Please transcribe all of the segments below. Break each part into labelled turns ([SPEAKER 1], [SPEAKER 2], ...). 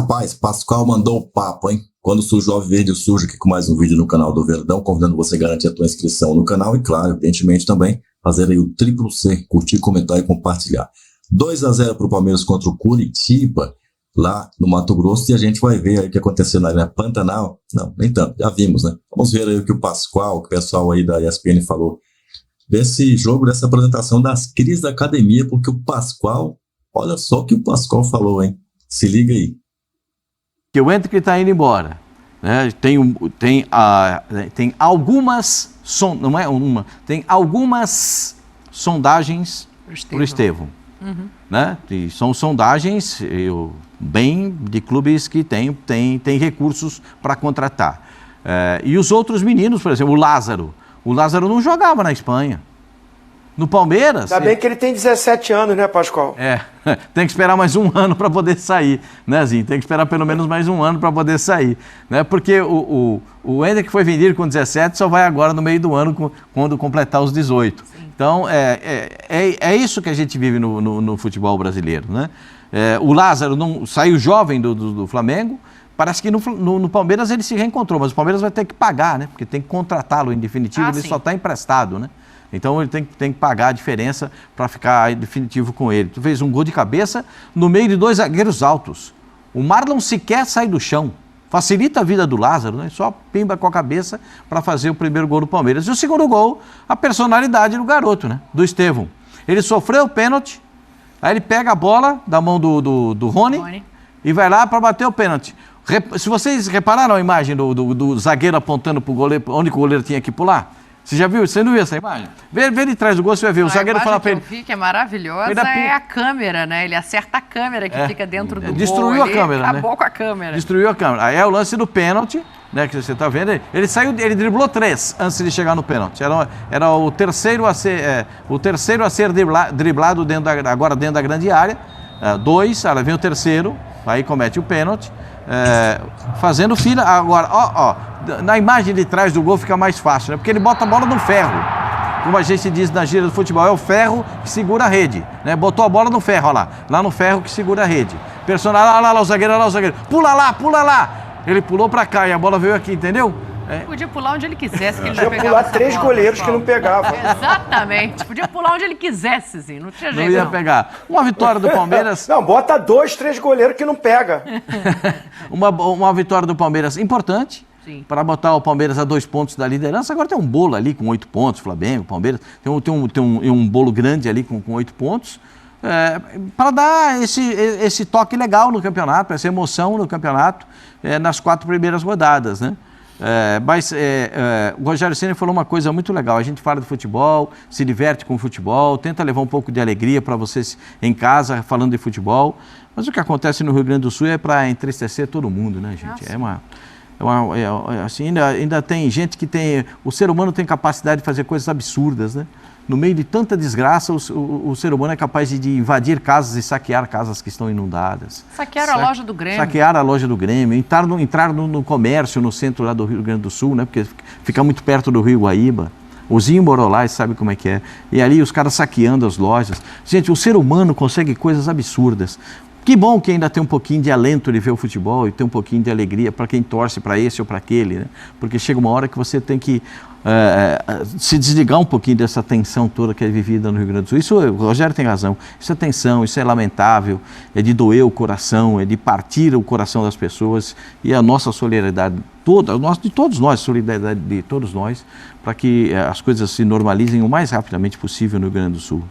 [SPEAKER 1] Rapaz, Pascoal mandou o papo, hein? Quando surgiu o Verde surge aqui com mais um vídeo no canal do Verdão, convidando você a garantir a tua inscrição no canal e, claro, evidentemente também, fazer aí o triplo C, curtir, comentar e compartilhar. 2-0 para o Palmeiras contra o Curitiba, lá no Mato Grosso, e a gente vai ver aí o que aconteceu na Arena Pantanal. Não, nem tanto, já vimos, né? Vamos ver aí o que o Pascoal, que o pessoal aí da ESPN falou desse jogo, dessa apresentação das crises da academia, porque o Pascoal, olha só o que o Pascoal falou, hein? Se liga aí.
[SPEAKER 2] Que o Hendrick está indo embora, né? Tem algumas, não é uma, tem algumas sondagens para o Estevão. Uhum. Né? E são sondagens bem de clubes que têm recursos para contratar. E os outros meninos, por exemplo, o Lázaro não jogava na Espanha. No Palmeiras...
[SPEAKER 3] Ainda bem que ele tem 17 anos, né, Pascoal?
[SPEAKER 2] Tem que esperar mais um ano para poder sair, né, Zinho? Tem que esperar pelo menos mais um ano para poder sair, né? Porque o Hendrick foi vendido com 17, só vai agora no meio do ano, quando completar os 18. Sim. Então, é isso que a gente vive no futebol brasileiro, né? O Lázaro saiu jovem do Flamengo, parece que no Palmeiras ele se reencontrou, mas o Palmeiras vai ter que pagar, né? Porque tem que contratá-lo em definitivo, ele só está emprestado, né? Então ele tem que pagar a diferença para ficar em definitivo com ele. Tu fez um gol de cabeça no meio de dois zagueiros altos. O Marlon sequer sai do chão. Facilita a vida do Lázaro, né? Só pimba com a cabeça para fazer o primeiro gol do Palmeiras. E o segundo gol, a personalidade do garoto, né? Do Estevão. Ele sofreu o pênalti, aí ele pega a bola da mão do Rony e vai lá para bater o pênalti. Se vocês repararam a imagem do zagueiro apontando para o goleiro, onde o goleiro tinha que pular? Você já viu? Você não viu essa imagem? Vê de trás do gol, você vai ver. O zagueiro fala para ele...
[SPEAKER 4] A imagem que eu vi, que é maravilhosa, é a câmera, né? Ele acerta a câmera que fica dentro do gol.
[SPEAKER 2] Destruiu a câmera,
[SPEAKER 4] acabou, né? Com a câmera.
[SPEAKER 2] Destruiu a câmera. Aí é o lance do pênalti, né? Que você está vendo. Ele driblou 3 antes de chegar no pênalti. Era o terceiro a ser driblado agora dentro da grande área. 2, aí vem o terceiro, aí comete o pênalti. Fazendo fila. Agora, na imagem de trás do gol fica mais fácil, né? Porque ele bota a bola no ferro. Como a gente diz na gíria do futebol, é o ferro que segura a rede, né? Botou a bola no ferro, olha lá no ferro que segura a rede. Personal, lá o zagueiro, pula lá. Ele pulou pra cá e a bola veio aqui, entendeu?
[SPEAKER 4] Podia pular onde ele quisesse, que ele
[SPEAKER 3] podia pular 3 goleiros que não pegavam.
[SPEAKER 4] Exatamente. Podia pular onde ele quisesse, assim. Não tinha jeito,
[SPEAKER 2] não ia pegar. Uma vitória do Palmeiras...
[SPEAKER 3] Não, bota 2, 3 goleiros que não pega.
[SPEAKER 2] uma vitória do Palmeiras importante. Para botar o Palmeiras a 2 pontos da liderança. Agora tem um bolo ali com 8 pontos, Flamengo, Palmeiras. Tem um bolo grande ali com 8 pontos. Para dar esse toque legal no campeonato, essa emoção no campeonato, nas 4 primeiras rodadas, né? O Rogério Ceni falou uma coisa muito legal. A gente fala de futebol, se diverte com o futebol, tenta levar um pouco de alegria para vocês em casa falando de futebol. Mas o que acontece no Rio Grande do Sul é para entristecer todo mundo, né, gente? Assim, ainda tem gente que tem... O ser humano tem capacidade de fazer coisas absurdas, né? No meio de tanta desgraça, o ser humano é capaz de invadir casas e saquear casas que estão inundadas.
[SPEAKER 4] Saquearam a loja do Grêmio.
[SPEAKER 2] Saquear a loja do Grêmio, entrar no comércio no centro lá do Rio Grande do Sul, né? Porque fica muito perto do Rio Guaíba. O Zinho Morolás sabe como é que é. E ali os caras saqueando as lojas. Gente, o ser humano consegue coisas absurdas. Que bom que ainda tem um pouquinho de alento de ver o futebol e tem um pouquinho de alegria para quem torce para esse ou para aquele, né? Porque chega uma hora que você tem que se desligar um pouquinho dessa tensão toda que é vivida no Rio Grande do Sul. Isso, o Rogério tem razão, isso é tensão, isso é lamentável, é de doer o coração, é de partir o coração das pessoas, e a nossa solidariedade de todos nós, solidariedade de todos nós, para que as coisas se normalizem o mais rapidamente possível no Rio Grande do Sul.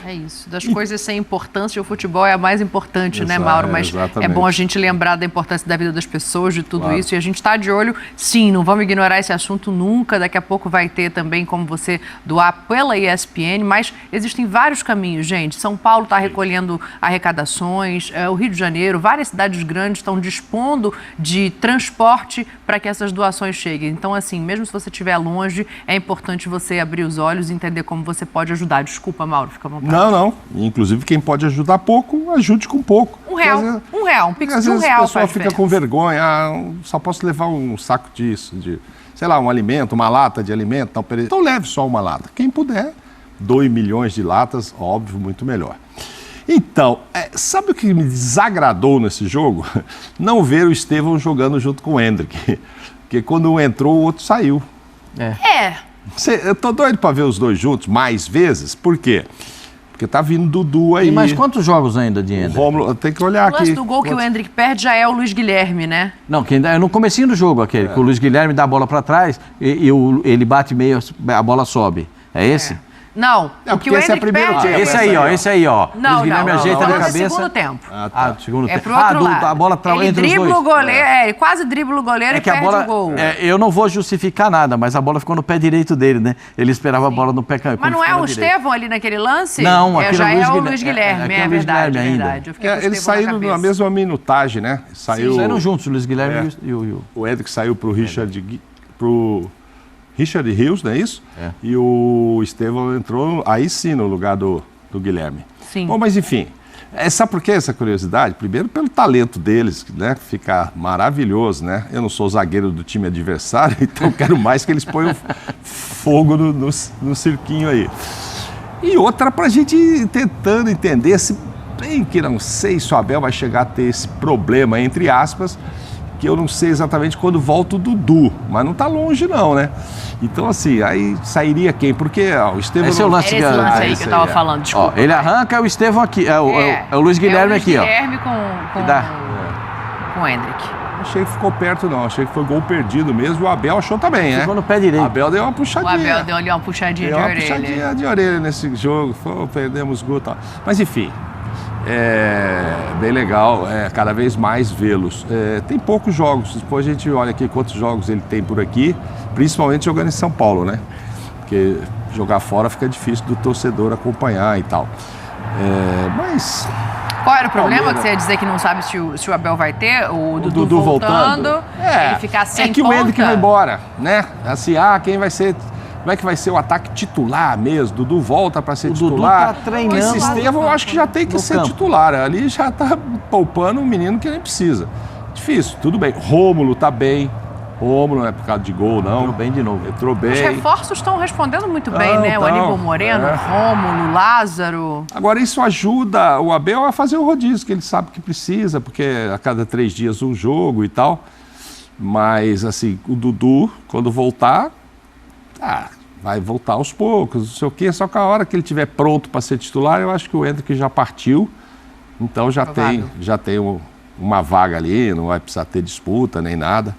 [SPEAKER 4] É isso, das coisas sem importância, o futebol é a mais importante, né, Mauro? Mas exatamente. É bom a gente lembrar da importância da vida das pessoas, de tudo isso, e a gente está de olho, sim, não vamos ignorar esse assunto nunca, daqui a pouco vai ter também como você doar pela ESPN, mas existem vários caminhos, gente. São Paulo está recolhendo arrecadações, o Rio de Janeiro, várias cidades grandes estão dispondo de transporte para que essas doações cheguem. Então, assim, mesmo se você estiver longe, é importante você abrir os olhos e entender como você pode ajudar. Desculpa, Mauro, fica à vontade.
[SPEAKER 5] Não. Inclusive, quem pode ajudar pouco, ajude com pouco.
[SPEAKER 4] R$1, um pix de R$1 faz
[SPEAKER 5] a pessoa fica com vergonha, só posso levar um saco disso, sei lá, um alimento, uma lata de alimento, então leve só uma lata. Quem puder, doe milhões de latas, óbvio, muito melhor. Então, sabe o que me desagradou nesse jogo? Não ver o Estevão jogando junto com o Endrick. Porque quando um entrou, o outro saiu. Eu tô doido para ver os dois juntos mais vezes. Por quê? Porque tá vindo Dudu aí.
[SPEAKER 2] E mais quantos jogos ainda de Endrick?
[SPEAKER 5] Rômulo, tem que olhar aqui.
[SPEAKER 4] O lance do gol que o Endrick perde já é o Luiz Guilherme, né?
[SPEAKER 2] Não, que ainda é no comecinho do jogo aquele, que o Luiz Guilherme dá a bola para trás e ele bate meio, a bola sobe. É esse?
[SPEAKER 4] Não, o que o
[SPEAKER 5] esse é
[SPEAKER 4] Endrick
[SPEAKER 5] primeiro
[SPEAKER 4] perde...
[SPEAKER 5] tempo.
[SPEAKER 2] Esse aí, ó.
[SPEAKER 4] Não,
[SPEAKER 2] Luiz Guilherme ajeita na cabeça.
[SPEAKER 4] É segundo tempo.
[SPEAKER 2] Segundo tempo.
[SPEAKER 4] É pro outro lado.
[SPEAKER 2] A bola
[SPEAKER 4] ele
[SPEAKER 2] entre os
[SPEAKER 4] dribla
[SPEAKER 2] dois.
[SPEAKER 4] o goleiro, ele quase dribla o goleiro e
[SPEAKER 2] que a
[SPEAKER 4] perde
[SPEAKER 2] bola,
[SPEAKER 4] o gol.
[SPEAKER 2] eu não vou justificar nada, mas a bola ficou no pé direito dele, né? Ele esperava a bola no pé canhoto.
[SPEAKER 4] Mas não é o Estevão ali naquele lance?
[SPEAKER 2] Não, aquilo
[SPEAKER 4] já é o
[SPEAKER 2] Luiz
[SPEAKER 4] Luiz Guilherme, é verdade. Eu fiquei com o
[SPEAKER 5] Eles
[SPEAKER 4] Estevão
[SPEAKER 5] saíram na mesma minutagem, né?
[SPEAKER 2] Saíram juntos, o Luiz Guilherme e o...
[SPEAKER 5] O Endrick saiu pro Richard Rios, não é isso? E o Estevão entrou aí sim no lugar do Guilherme.
[SPEAKER 4] Sim.
[SPEAKER 5] Bom, mas enfim, sabe por que essa curiosidade? Primeiro pelo talento deles, né? Fica maravilhoso, né? Eu não sou zagueiro do time adversário, então quero mais que eles ponham fogo no cirquinho aí. E outra pra gente ir tentando entender, se bem que não sei se o Abel vai chegar a ter esse problema, entre aspas, que eu não sei exatamente quando volta o Dudu, mas não tá longe não, né? Então assim, aí sairia quem? Porque o Estevão...
[SPEAKER 2] Esse é o lance,
[SPEAKER 4] Era esse lance aí que eu tava falando, desculpa.
[SPEAKER 2] Ele arranca, é o Estevão aqui, é o Luiz Guilherme aqui, ó.
[SPEAKER 4] Luiz Guilherme com o Endrick.
[SPEAKER 5] Achei que ficou perto não, achei que foi gol perdido mesmo, o Abel achou também, né?
[SPEAKER 2] Ficou no pé direito.
[SPEAKER 5] O Abel deu uma puxadinha.
[SPEAKER 4] O Abel deu ali uma puxadinha de orelha.
[SPEAKER 5] Puxadinha de orelha nesse jogo, perdemos gol e tal. Mas enfim... bem legal, cada vez mais vê-los. Tem poucos jogos, depois a gente olha aqui quantos jogos ele tem por aqui, principalmente jogando em São Paulo, né? Porque jogar fora fica difícil do torcedor acompanhar e tal. Mas...
[SPEAKER 4] Qual era o problema que você ia dizer que não sabe se o Abel vai ter? O Dudu voltando, ele ficar sem
[SPEAKER 5] que
[SPEAKER 4] ponta?
[SPEAKER 5] O Endrick vai embora, né? Assim, quem vai ser... Como é que vai ser o ataque titular mesmo? Dudu volta para ser titular.
[SPEAKER 2] Dudu tá treinando.
[SPEAKER 5] Esse Estevão eu acho que já tem que ser titular. Ali já tá poupando um menino que nem precisa. Difícil, tudo bem. Rômulo tá bem. Rômulo não é por causa de gol, não.
[SPEAKER 2] Entrou bem de novo.
[SPEAKER 5] Entrou bem.
[SPEAKER 4] Os reforços estão respondendo muito bem, né? O Aníbal Moreno, Rômulo, Lázaro.
[SPEAKER 5] Agora, isso ajuda o Abel a fazer o rodízio, que ele sabe que precisa, porque a cada 3 dias um jogo e tal. Mas, assim, o Dudu, quando voltar... vai voltar aos poucos, não sei o quê, só que a hora que ele estiver pronto para ser titular, eu acho que o Endrick já partiu, então já tem uma vaga ali, não vai precisar ter disputa nem nada.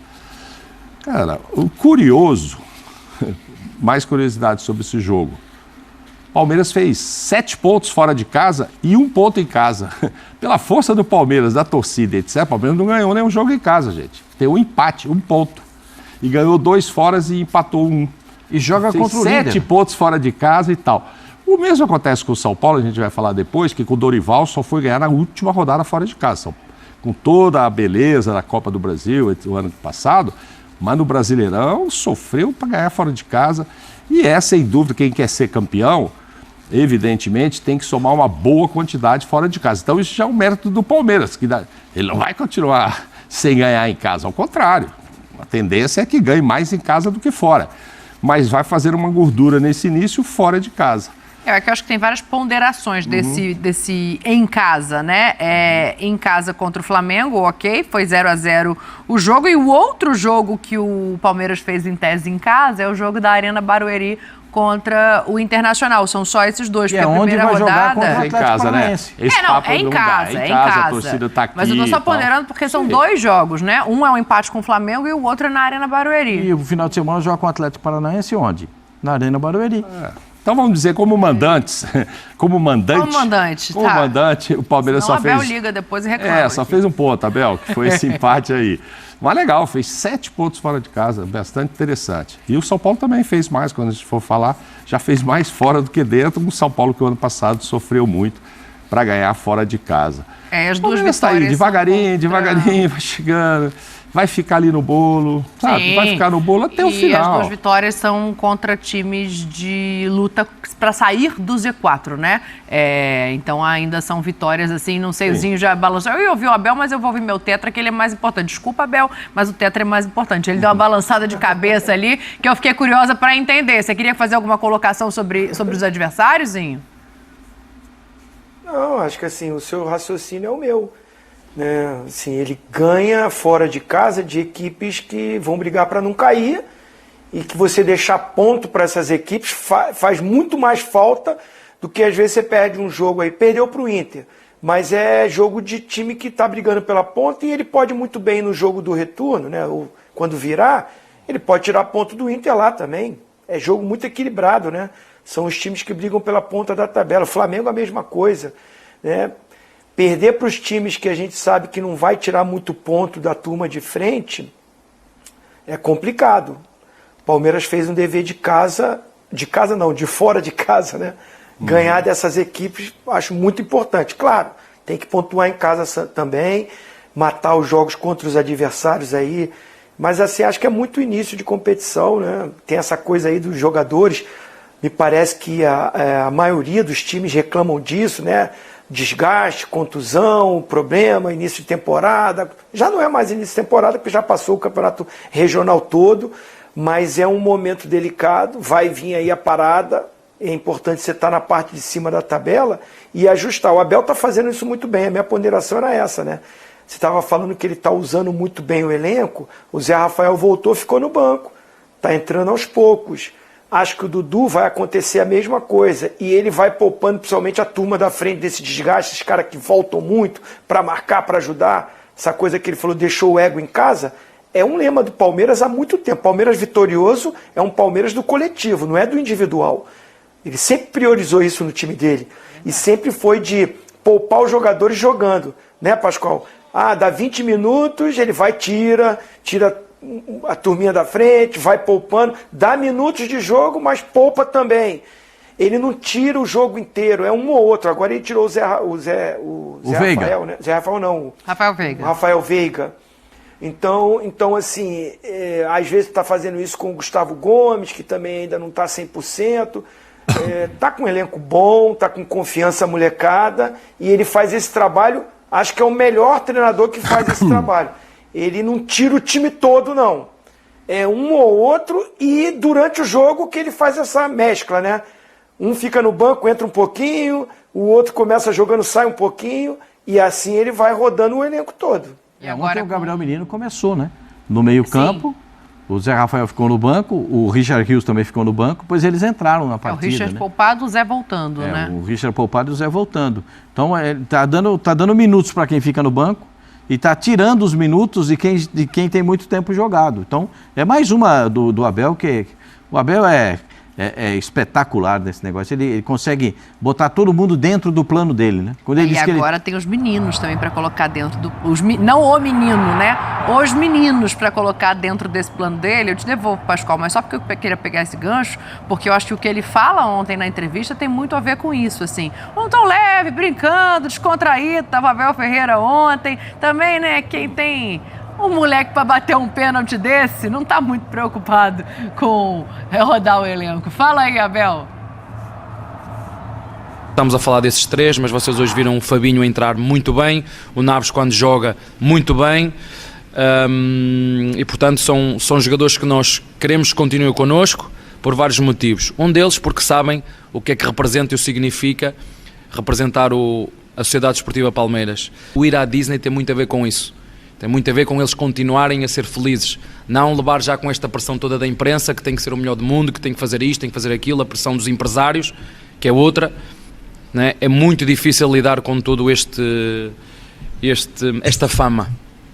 [SPEAKER 5] Cara, o curioso, mais curiosidade sobre esse jogo, Palmeiras fez 7 pontos fora de casa e 1 ponto em casa. Pela força do Palmeiras, da torcida, etc., o Palmeiras não ganhou nenhum jogo em casa, gente. Tem um empate, 1 ponto. E ganhou 2 fora e empatou 1.
[SPEAKER 2] E joga contra o líder.
[SPEAKER 5] 7 pontos fora de casa e tal. O mesmo acontece com o São Paulo, a gente vai falar depois, que com o Dorival só foi ganhar na última rodada fora de casa. Com toda a beleza da Copa do Brasil o ano passado, mas no Brasileirão sofreu para ganhar fora de casa. E sem dúvida, quem quer ser campeão, evidentemente, tem que somar uma boa quantidade fora de casa. Então isso já é um mérito do Palmeiras, que ele não vai continuar sem ganhar em casa, ao contrário. A tendência é que ganhe mais em casa do que fora. Mas vai fazer uma gordura nesse início fora de casa.
[SPEAKER 4] É que eu acho que tem várias ponderações desse em casa, né? Em casa contra o Flamengo, ok, foi 0-0 o jogo. E o outro jogo que o Palmeiras fez em tese em casa é o jogo da Arena Barueri contra o Internacional. São só esses dois, porque a primeira rodada...
[SPEAKER 5] É em casa, né?
[SPEAKER 4] É em casa.
[SPEAKER 5] A torcida tá aqui.
[SPEAKER 4] Mas eu tô só ponderando porque são 2 jogos, né? Um é um empate com o Flamengo e o outro é na Arena Barueri.
[SPEAKER 2] E o final de semana joga com o Atlético Paranaense onde? Na Arena Barueri.
[SPEAKER 5] Então vamos dizer, como mandante, o Palmeiras
[SPEAKER 4] senão
[SPEAKER 5] só fez...
[SPEAKER 4] Abel liga depois e reclama.
[SPEAKER 5] Só fez 1 ponto, Abel, que foi esse empate aí. Mas legal, fez 7 pontos fora de casa, bastante interessante. E o São Paulo também fez mais, quando a gente for falar, já fez mais fora do que dentro. O São Paulo, que o ano passado sofreu muito para ganhar fora de casa.
[SPEAKER 4] As duas vitórias
[SPEAKER 5] tá aí, devagarinho, vai chegando... Vai ficar ali no bolo, sabe?
[SPEAKER 4] Sim.
[SPEAKER 5] Vai ficar no bolo até o final.
[SPEAKER 4] E as 2 vitórias são contra times de luta para sair do Z4, né? Então ainda são vitórias assim, não sei, o Zinho já balançou. Eu ouvi o Abel, mas eu vou ouvir meu Tetra, que ele é mais importante. Desculpa, Abel, mas o Tetra é mais importante. Ele deu uma balançada de cabeça ali, que eu fiquei curiosa para entender. Você queria fazer alguma colocação sobre os adversários, Zinho?
[SPEAKER 3] Não, acho que assim, o seu raciocínio é o meu. Né? Assim, ele ganha fora de casa de equipes que vão brigar para não cair e que você deixar ponto para essas equipes faz muito mais falta do que às vezes você perde um jogo aí. Perdeu para o Inter, mas é jogo de time que está brigando pela ponta e ele pode muito bem no jogo do retorno, né? Ou quando virar, ele pode tirar ponto do Inter lá também. É jogo muito equilibrado, né? São os times que brigam pela ponta da tabela. O Flamengo a mesma coisa, né? Perder para os times que a gente sabe que não vai tirar muito ponto da turma de frente é complicado. O Palmeiras fez um dever de fora de casa, né? Ganhar dessas equipes, acho muito importante. Claro, tem que pontuar em casa também, matar os jogos contra os adversários aí, mas assim, acho que é muito início de competição, né? Tem essa coisa aí dos jogadores, me parece que a maioria dos times reclamam disso, né? Desgaste, contusão, problema, início de temporada. Já não é mais início de temporada, porque já passou o campeonato regional todo, mas é um momento delicado, vai vir aí a parada, é importante você estar na parte de cima da tabela e ajustar. O Abel está fazendo isso muito bem, a minha ponderação era essa, né? Você estava falando que ele está usando muito bem o elenco, o Zé Rafael voltou, ficou no banco, está entrando aos poucos. Acho que o Dudu vai acontecer a mesma coisa e ele vai poupando principalmente a turma da frente desse desgaste, esses caras que voltam muito para marcar, para ajudar, essa coisa que ele falou, deixou o ego em casa, é um lema do Palmeiras há muito tempo. Palmeiras vitorioso é um Palmeiras do coletivo, não é do individual. Ele sempre priorizou isso no time dele e sempre foi de poupar os jogadores jogando, né, Pascoal? Dá 20 minutos, ele vai, tira a turminha da frente, vai poupando, dá minutos de jogo, mas poupa também. Ele não tira o jogo inteiro, é um ou outro. Agora ele tirou o Zé
[SPEAKER 2] Veiga.
[SPEAKER 3] Rafael, né? Zé Rafael não.
[SPEAKER 4] Rafael Veiga.
[SPEAKER 3] O Rafael Veiga. Então assim, às vezes está fazendo isso com o Gustavo Gomes, que também ainda não está 100%. Tá com um elenco bom, tá com confiança molecada, e ele faz esse trabalho, acho que é o melhor treinador que faz esse trabalho. Ele não tira o time todo, não. É um ou outro, e durante o jogo que ele faz essa mescla, né? Um fica no banco, entra um pouquinho, o outro começa jogando, sai um pouquinho, e assim ele vai rodando o elenco todo.
[SPEAKER 4] E agora
[SPEAKER 2] ontem o Gabriel Menino começou, né? No meio-campo, o Zé Rafael ficou no banco, o Richard Rios também ficou no banco, pois eles entraram na partida.
[SPEAKER 4] O Richard
[SPEAKER 2] né?
[SPEAKER 4] poupado, o Zé voltando, né?
[SPEAKER 2] O Richard poupado e o Zé voltando. Então, tá dando minutos para quem fica no banco e tá tirando os minutos de quem tem muito tempo jogado. Então, é mais uma do Abel, que o Abel é espetacular nesse negócio. Ele consegue botar todo mundo dentro do plano dele, né? Quando ele
[SPEAKER 4] e agora tem os meninos também para colocar dentro do... não o menino, né? Os meninos para colocar dentro desse plano dele. Eu te devolvo, Pascoal, mas só porque eu queria pegar esse gancho, porque eu acho que o que ele fala ontem na entrevista tem muito a ver com isso, assim. Um tão leve, brincando, descontraído. Tava Abel Ferreira ontem. Também, né, quem tem... um moleque para bater um pênalti desse não está muito preocupado com rodar o elenco. Fala aí, Abel.
[SPEAKER 6] Estamos a falar desses três, mas vocês hoje viram o Fabinho entrar muito bem, o Naves quando joga muito bem, e portanto são jogadores que nós queremos que continuem connosco por vários motivos. Um deles porque sabem o que é que representa e o significa representar a Sociedade Desportiva Palmeiras. O ir à Disney tem muito a ver com isso. Tem muito a ver com eles continuarem a ser felizes, não levar já com esta pressão toda da imprensa, que tem que ser o melhor do mundo, que tem que fazer isto, tem que fazer aquilo, a pressão dos empresários, que é outra, né? É muito difícil lidar com todo esta fama.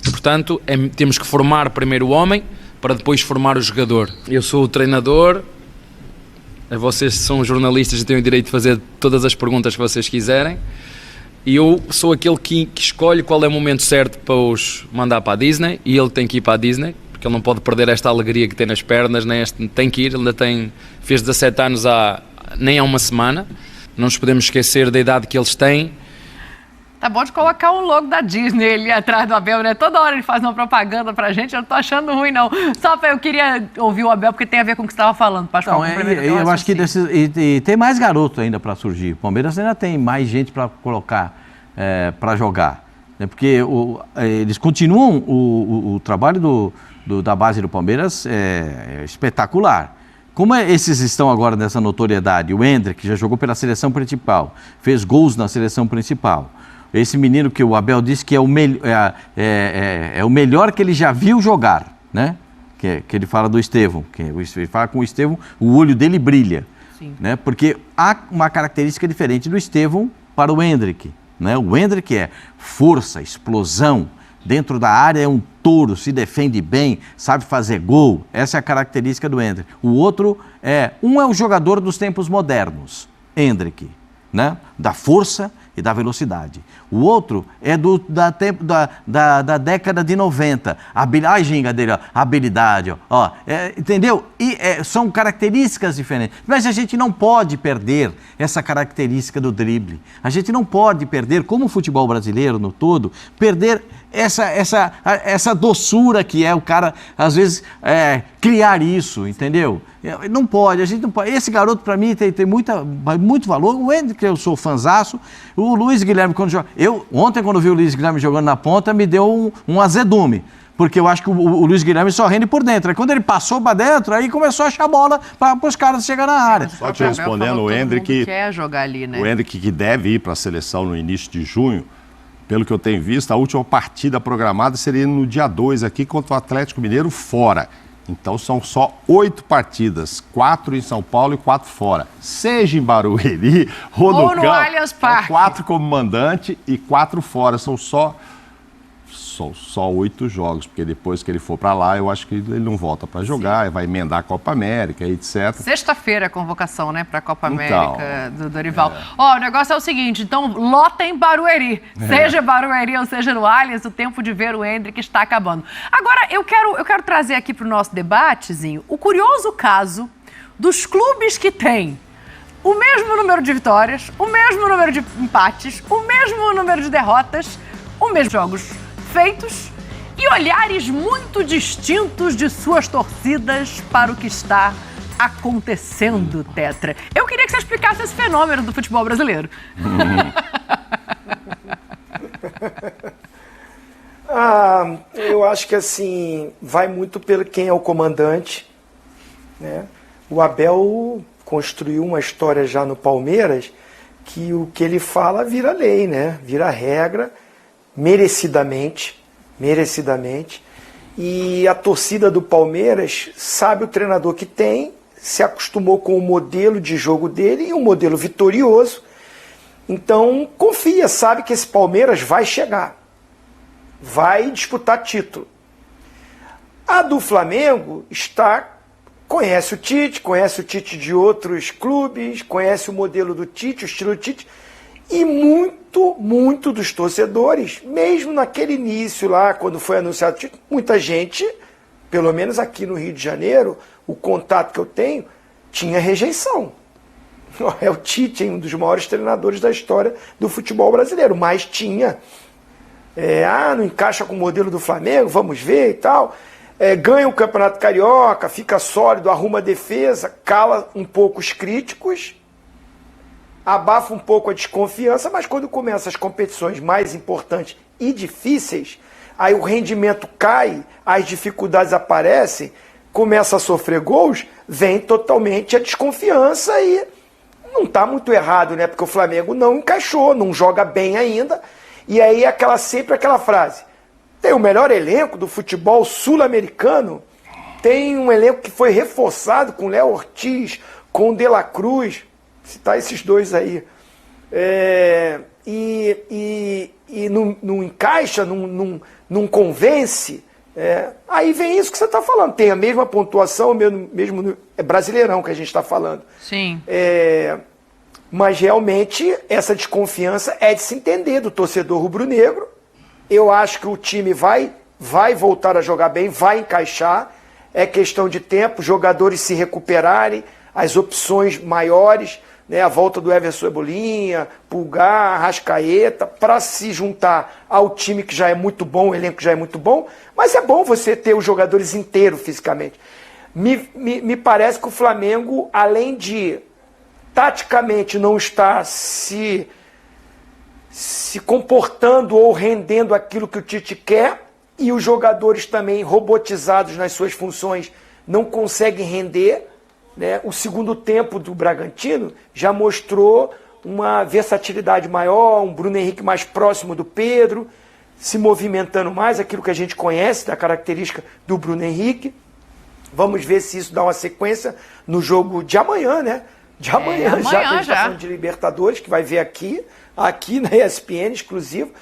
[SPEAKER 6] E, portanto, temos que formar primeiro o homem, para depois formar o jogador. Eu sou o treinador, vocês são jornalistas e têm o direito de fazer todas as perguntas que vocês quiserem. E eu sou aquele que escolhe qual é o momento certo para os mandar para a Disney, e ele tem que ir para a Disney, porque ele não pode perder esta alegria que tem nas pernas, tem que ir, fez 17 anos nem há uma semana, não nos podemos esquecer da idade que eles têm.
[SPEAKER 4] Tá bom de colocar um logo da Disney ali atrás do Abel, né? Toda hora ele faz uma propaganda pra gente, eu não tô achando ruim, não. Só eu queria ouvir o Abel, porque tem a ver com o que você estava falando, Pascoal.
[SPEAKER 2] Eu acho que tem mais garoto ainda para surgir. O Palmeiras ainda tem mais gente para colocar, para jogar. Né? Porque eles continuam, o trabalho da base do Palmeiras é espetacular. Como esses estão agora nessa notoriedade, o Endrick já jogou pela seleção principal, fez gols na seleção principal. Esse menino que o Abel disse que é o melhor que ele já viu jogar, né? Que ele fala do Estevão, ele fala com o Estevão, o olho dele brilha. Sim. Né? Porque há uma característica diferente do Estevão para o Endrick. Né? O Endrick é força, explosão, dentro da área é um touro, se defende bem, sabe fazer gol. Essa é a característica do Endrick. O outro é o jogador dos tempos modernos, Endrick, né? Da força e da velocidade. O outro é da década de 90. Ai, ginga dele, ó, habilidade, ó, entendeu? E são características diferentes. Mas a gente não pode perder essa característica do drible. A gente não pode perder, como o futebol brasileiro no todo, perder essa doçura que é o cara, às vezes, criar isso, entendeu? Não pode, a gente não pode. Esse garoto, para mim, tem muito valor. O Endrick, eu sou fanzaço. O Luiz Guilherme, quando joga... Ontem, quando vi o Luiz Guilherme jogando na ponta, me deu um azedume. Porque eu acho que o Luiz Guilherme só rende por dentro. Aí quando ele passou para dentro, aí começou a achar a bola para os caras chegarem na área.
[SPEAKER 7] Só te respondendo, o Endrick
[SPEAKER 4] quer jogar ali, né?
[SPEAKER 7] O Endrick, que deve ir para a seleção no início de junho, pelo que eu tenho visto, a última partida programada seria no dia 2 aqui contra o Atlético Mineiro fora. Então são só 8 partidas, 4 em São Paulo e 4 fora. Seja em Barueri ou no campo,
[SPEAKER 4] Allianz Parque.
[SPEAKER 7] 4 como mandante e 4 fora. São só 8 jogos, porque depois que ele for para lá, eu acho que ele não volta para jogar, vai emendar a Copa América, etc.
[SPEAKER 4] Sexta-feira a convocação, né, para a Copa América do Dorival. O negócio é o seguinte, então lota em Barueri. Seja Barueri ou seja no Allianz, o tempo de ver o Endrick está acabando. Agora, eu quero trazer aqui para o nosso debatezinho o curioso caso dos clubes que têm o mesmo número de vitórias, o mesmo número de empates, o mesmo número de derrotas, o mesmo jogos feitos e olhares muito distintos de suas torcidas para o que está acontecendo, Tetra. Eu queria que você explicasse esse fenômeno do futebol brasileiro.
[SPEAKER 3] Eu acho que assim, vai muito pelo quem é o comandante, né? O Abel construiu uma história já no Palmeiras que o que ele fala vira lei, né? Vira regra, merecidamente, e a torcida do Palmeiras sabe o treinador que tem, se acostumou com o modelo de jogo dele e um modelo vitorioso, então confia, sabe que esse Palmeiras vai chegar, vai disputar título. A do Flamengo conhece o Tite de outros clubes, conhece o modelo do Tite, o estilo do Tite, e muito dos torcedores, mesmo naquele início lá, quando foi anunciado o título, muita gente, pelo menos aqui no Rio de Janeiro, o contato que eu tenho, tinha rejeição. É o Tite, um dos maiores treinadores da história do futebol brasileiro, mas tinha. Não encaixa com o modelo do Flamengo, vamos ver e tal. Ganha o Campeonato Carioca, fica sólido, arruma a defesa, cala um pouco os críticos, abafa um pouco a desconfiança, mas quando começam as competições mais importantes e difíceis, aí o rendimento cai, as dificuldades aparecem, começa a sofrer gols, vem totalmente a desconfiança e não está muito errado, né? Porque o Flamengo não encaixou, não joga bem ainda, e aí sempre aquela frase, tem o melhor elenco do futebol sul-americano, tem um elenco que foi reforçado com Léo Ortiz, com De La Cruz, citar esses dois aí, e não encaixa, não convence, aí vem isso que você está falando, tem a mesma pontuação, mesmo Brasileirão que a gente está falando.
[SPEAKER 4] Sim.
[SPEAKER 3] Mas realmente essa desconfiança é de se entender do torcedor rubro-negro. Eu acho que o time vai voltar a jogar bem, vai encaixar, é questão de tempo, jogadores se recuperarem, as opções maiores, né, a volta do Everson Cebolinha, Pulgar, Arrascaeta, para se juntar ao time que já é muito bom, o elenco que já é muito bom, mas é bom você ter os jogadores inteiros fisicamente. Me parece que o Flamengo, além de taticamente não estar se comportando ou rendendo aquilo que o Tite quer, e os jogadores também robotizados nas suas funções não conseguem render, né? O segundo tempo do Bragantino já mostrou uma versatilidade maior, um Bruno Henrique mais próximo do Pedro, se movimentando mais, aquilo que a gente conhece da característica do Bruno Henrique. Vamos ver se isso dá uma sequência no jogo de amanhã, né? De amanhã, já que a gente está falando de Libertadores, que vai ver aqui na ESPN, exclusivo.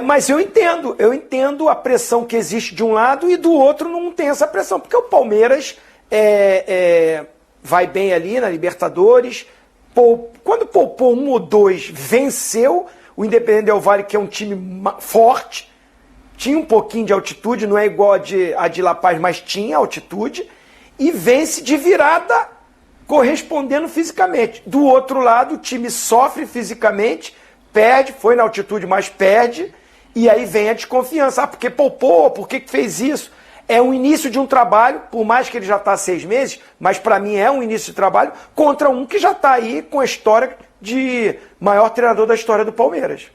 [SPEAKER 3] Mas eu entendo a pressão que existe de um lado e do outro não tem essa pressão, porque o Palmeiras vai bem ali na Libertadores. Quando poupou 1 ou 2, venceu o Independente Del Valle, que é um time forte, tinha um pouquinho de altitude, não é igual a de La Paz, mas tinha altitude, e vence de virada, correspondendo fisicamente. Do outro lado, o time sofre fisicamente, perde, foi na altitude, mas perde, e aí vem a desconfiança. Porque poupou, por que fez isso? É o início de um trabalho, por mais que ele já está há 6 meses, mas para mim é um início de trabalho, contra um que já está aí com a história de maior treinador da história do Palmeiras.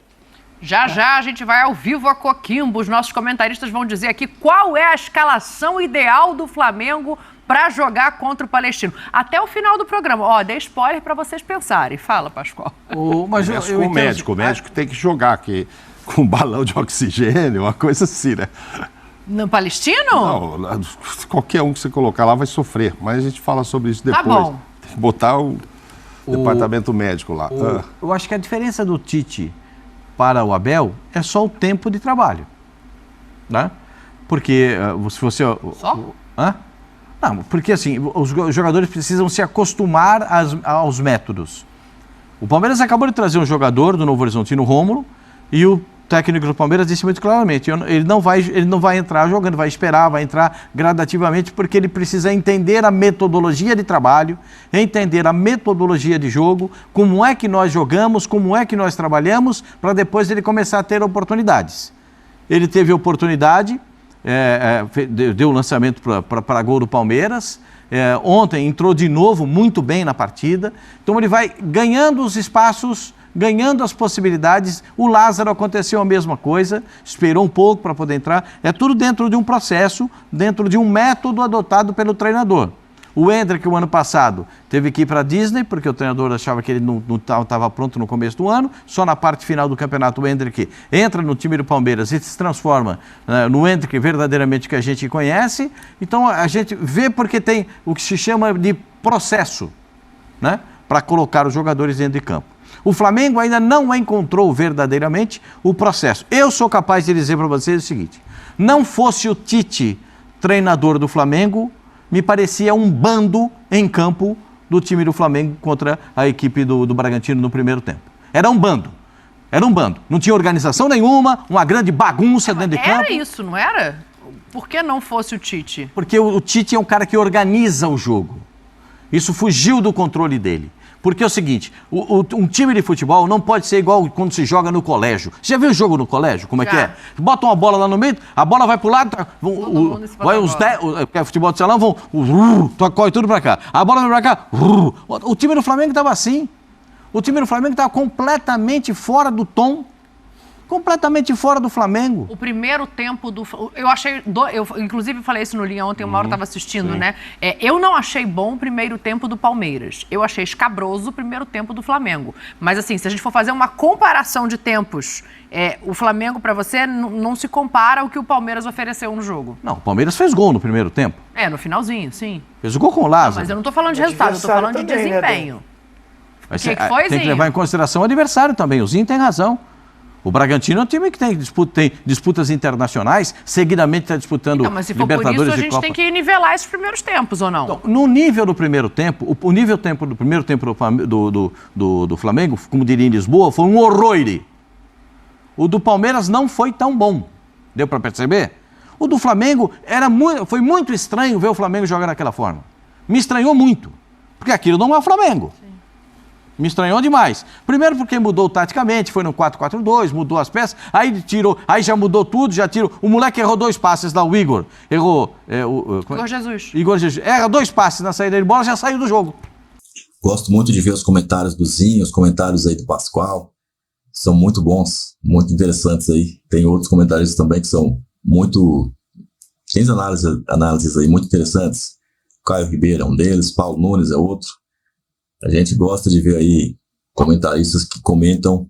[SPEAKER 4] Já a gente vai ao vivo a Coquimbo. Os nossos comentaristas vão dizer aqui qual é a escalação ideal do Flamengo para jogar contra o Palestino. Até o final do programa. Dei spoiler para vocês pensarem. Fala, Pascoal.
[SPEAKER 7] Mas o médico tem que jogar aqui com um balão de oxigênio, uma coisa assim, né?
[SPEAKER 4] No Palestino?
[SPEAKER 7] Não, qualquer um que você colocar lá vai sofrer, mas a gente fala sobre isso depois.
[SPEAKER 4] Tá bom.
[SPEAKER 7] Tem que botar o departamento médico lá.
[SPEAKER 2] Eu acho que a diferença do Tite para o Abel é só o tempo de trabalho, né? Porque se você...
[SPEAKER 4] Só?
[SPEAKER 2] Não, porque assim, os jogadores precisam se acostumar aos métodos. O Palmeiras acabou de trazer um jogador do Novo Horizontino, Rômulo, e o técnico do Palmeiras disse muito claramente, ele não vai entrar jogando, vai esperar, vai entrar gradativamente, porque ele precisa entender a metodologia de trabalho, entender a metodologia de jogo, como é que nós jogamos, como é que nós trabalhamos, para depois ele começar a ter oportunidades. Ele teve oportunidade, deu o lançamento para gol do Palmeiras, ontem entrou de novo muito bem na partida, então ele vai ganhando os espaços, ganhando as possibilidades. O Lázaro aconteceu a mesma coisa, esperou um pouco para poder entrar. É tudo dentro de um processo, dentro de um método adotado pelo treinador. O Endrick, o ano passado, teve que ir para a Disney, porque o treinador achava que ele não estava pronto no começo do ano. Só na parte final do campeonato o Endrick entra no time do Palmeiras e se transforma no Endrick verdadeiramente que a gente conhece. Então a gente vê porque tem o que se chama de processo, né, para colocar os jogadores dentro de campo. O Flamengo ainda não encontrou verdadeiramente o processo. Eu sou capaz de dizer para vocês o seguinte: não fosse o Tite treinador do Flamengo, me parecia um bando em campo do time do Flamengo contra a equipe do Bragantino no primeiro tempo. Era um bando. Não tinha organização nenhuma, uma grande bagunça dentro de campo.
[SPEAKER 4] Era isso, não era? Por que não fosse o Tite?
[SPEAKER 2] Porque o Tite é um cara que organiza o jogo. Isso fugiu do controle dele. Porque é o seguinte, um time de futebol não pode ser igual quando se joga no colégio. Você já viu o jogo no colégio? Como é que é? Bota uma bola lá no meio, a bola vai pro lado, vai os 10, futebol de salão, corre tudo pra cá. A bola vai pra cá. O time do Flamengo estava assim. O time do Flamengo estava completamente fora do tom. Completamente fora do Flamengo.
[SPEAKER 4] O primeiro tempo eu achei... Eu inclusive falei isso no Linha ontem, o Mauro estava assistindo, né? Eu não achei bom o primeiro tempo do Palmeiras. Eu achei escabroso o primeiro tempo do Flamengo. Mas assim, se a gente for fazer uma comparação de tempos, o Flamengo, para você, não se compara ao que o Palmeiras ofereceu no jogo.
[SPEAKER 2] Não, o Palmeiras fez gol no primeiro tempo.
[SPEAKER 4] No finalzinho, sim.
[SPEAKER 2] Fez o gol com o Lázaro.
[SPEAKER 4] Mas eu não estou falando de resultado, eu estou falando de desempenho.
[SPEAKER 2] O que foi, tem que levar em consideração o adversário também. O Zinho tem razão. O Bragantino é um time que tem disputas internacionais, seguidamente está disputando Libertadores e Copa. Mas se for por isso, a gente tem que nivelar esses primeiros tempos, ou não? Então, no nível do primeiro tempo, do primeiro tempo do Flamengo, como diria em Lisboa, foi um horror. O do Palmeiras não foi tão bom. Deu para perceber? O do Flamengo foi muito estranho ver o Flamengo jogar daquela forma. Me estranhou muito, porque aquilo não é o Flamengo. Sim. Me estranhou demais. Primeiro porque mudou taticamente, foi no 4-4-2, mudou as peças, aí já mudou tudo, já tirou. O moleque errou 2 passes lá, o Igor. Errou.
[SPEAKER 4] Igor Jesus.
[SPEAKER 2] Igor Jesus. Erra 2 passes na saída de bola, já saiu do jogo.
[SPEAKER 1] Gosto muito de ver os comentários do Zinho, os comentários aí do Pascoal. São muito bons, muito interessantes aí. Tem outros comentários também que são muito... Tem análises aí muito interessantes. Caio Ribeiro é um deles, Paulo Nunes é outro. A gente gosta de ver aí comentaristas que comentam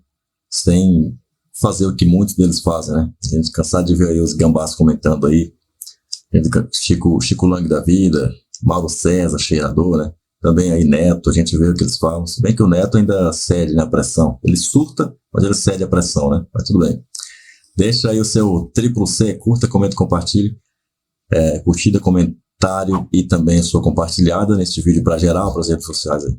[SPEAKER 1] sem fazer o que muitos deles fazem, né? A gente cansado de ver aí os gambás comentando aí. Chico Lang da vida, Mauro César, cheirador, né? Também aí Neto, a gente vê o que eles falam. Se bem que o Neto ainda cede na pressão. Ele surta, mas ele cede a pressão, né? Mas tudo bem. Deixa aí o seu triplo C, curta, comenta, compartilhe. Curtida, comentário e também sua compartilhada neste vídeo para geral, para as redes sociais aí.